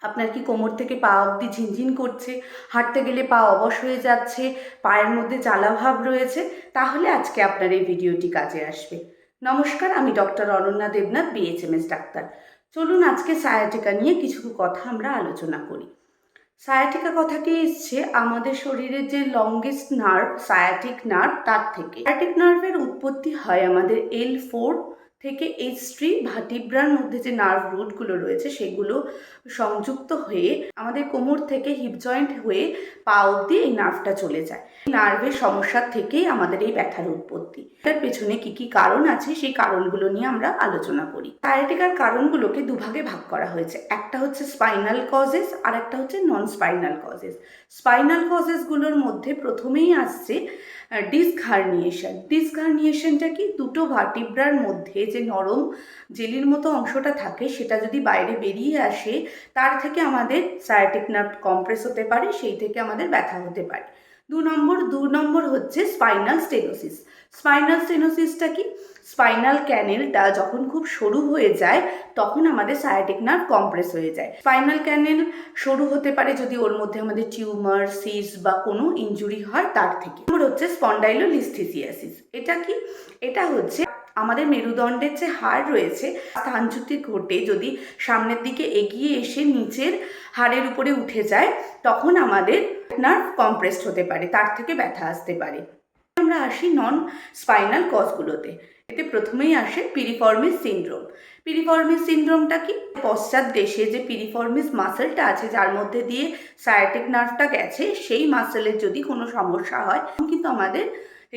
আপনার কি কোমর থেকে পা অবধি ঝিনঝিন করছে, হাঁটতে গেলে পা অবশ হয়ে যাচ্ছে, পায়ের মধ্যে জ্বালা ভাব রয়েছে, তাহলে আজকে আপনার এই ভিডিওটি কাজে আসবে। নমস্কার, আমি doctor Ananya Debnath, BHMS doctor. চলুন আজকে সায়াটিকা নিয়ে কিছু কথা আমরা আলোচনা করি। সায়াটিকা কথাটি এসছে আমাদের শরীরের যে লংগেস্ট নার্ভ, সায়াটিক নার্ভ, তার থেকে। সায়াটিক নার্ভের উৎপত্তি হয় আমাদের L4 থেকে H3 ভার্টিব্রার মধ্যে যে নার্ভ রুটগুলো রয়েছে সেগুলো সংযুক্ত হয়ে আমাদের কোমর থেকে হিপ জয়েন্ট হয়ে পা অবধি এই নার্ভটা চলে যায়। নার্ভের সমস্যার থেকেই আমাদের এই ব্যথার উৎপত্তি। তার পেছনে কি কি কারণ আছে সেই কারণগুলো নিয়ে আমরা আলোচনা করি। সায়াটিকার কারণগুলোকে দুভাগে ভাগ করা হয়েছে। একটা হচ্ছে স্পাইনাল কজেস আর একটা হচ্ছে নন স্পাইনাল কজেস। স্পাইনাল কজেসগুলোর মধ্যে প্রথমেই আসছে ডিস্ক হার্নিয়েশন। ডিস্ক হার্নিয়েশনটা কি, দুটো ভার্টিব্রার মধ্যে যে নরম জেলির মতো অংশটা থাকে সেটা যদি বাইরে বেরিয়ে আসে, তার থেকে আমাদের সায়াটিক নার্ভ কম্প্রেস হতে পারে, সেই থেকে আমাদের ব্যথা হতে পারে। দু নম্বর হচ্ছে স্পাইনাল স্টেনোসিস। স্পাইনাল স্টেনোসিসটা কি, স্পাইনাল ক্যানেলটা যখন খুব সরু হয়ে যায় তখন আমাদের সায়াটিক নার্ভ কম্প্রেস হয়ে যায়। স্পাইনাল ক্যানেল সরু হতে পারে যদি ওর মধ্যে আমাদের টিউমার, সিস্ট বা কোনো ইনজুরি হয় তার থেকে। নম্বর হচ্ছে স্পন্ডাইলোলিস্থেসিয়াসিস। এটা কি, এটা হচ্ছে আমাদের মেরুদণ্ডের যে হাড় রয়েছে স্থানচ্যুতি ঘটে যদি সামনের দিকে এগিয়ে এসে নিচের হাড়ের উপরে উঠে যায়, তখন আমাদের নার্ভ কম্প্রেসড হতে পারে, তার থেকে ব্যথা আসতে পারে। আমরা আসি নন স্পাইনাল কজগুলোতে। এতে প্রথমেই আসে পিরিফর্মিস সিনড্রোম। পিরিফর্মিস সিনড্রোমটা কি, পশ্চাৎ দেশে যে পিরিফর্মিস মাসেলটা আছে যার মধ্যে দিয়ে সায়াটিক নার্ভটা গেছে, সেই মাসেলের যদি কোনো সমস্যা হয় কিন্তু আমাদের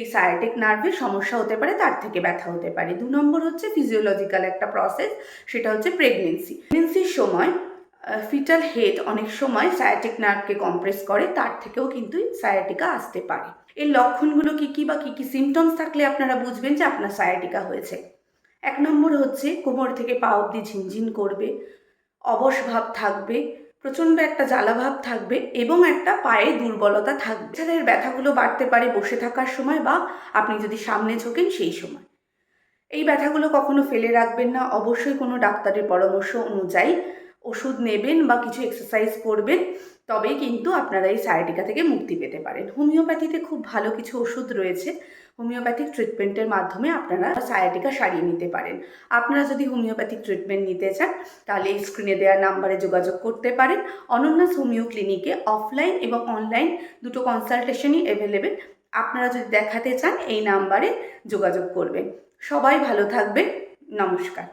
এই সায়াটিক নার্ভের সমস্যা হতে পারে, তার থেকে ব্যথা হতে পারে। দু নম্বর হচ্ছে ফিজিওলজিক্যাল একটা প্রসেস, সেটা হচ্ছে প্রেগনেন্সির সময় ফিটাল হেড অনেক সময় সায়াটিক নার্ভকে কম্প্রেস করে, তার থেকেও কিন্তু সায়াটিকা আসতে পারে। এর লক্ষণগুলো কী কী বা কী কী সিমটমস থাকলে আপনারা বুঝবেন যে আপনার সায়াটিকা হয়েছে। এক নম্বর হচ্ছে কোমর থেকে পা অবধি ঝিনঝিন করবে, অবশ ভাব থাকবে, প্রচণ্ড একটা জ্বালা ভাব থাকবে এবং একটা পায়ে দুর্বলতা থাকবে। এছাড়া এর ব্যথাগুলো বাড়তে পারে বসে থাকার সময় বা আপনি যদি সামনে ঝোঁকেন সেই সময়। এই ব্যথাগুলো কখনো ফেলে রাখবেন না, অবশ্যই কোনো ডাক্তারের পরামর্শ অনুযায়ী ওষুধ নেবেন বা কিছু এক্সারসাইজ করবেন, তবেই কিন্তু আপনারা এই সায়াটিকা থেকে মুক্তি পেতে পারেন। হোমিওপ্যাথিতে খুব ভালো কিছু ওষুধ রয়েছে, হোমিওপ্যাথিক ট্রিটমেন্টের মাধ্যমে আপনারা সায়াটিকা সারিয়ে নিতে পারেন। আপনারা যদি হোমিওপ্যাথিক ট্রিটমেন্ট নিতে চান তাহলে এই স্ক্রিনে দেওয়া নাম্বারে যোগাযোগ করতে পারেন। অনন্যাস হোমিও ক্লিনিকে অফলাইন এবং অনলাইন দুটো কনসালটেশনই অ্যাভেলেবেল। আপনারা যদি দেখাতে চান এই নাম্বারে যোগাযোগ করবেন। সবাই ভালো থাকবেন। নমস্কার।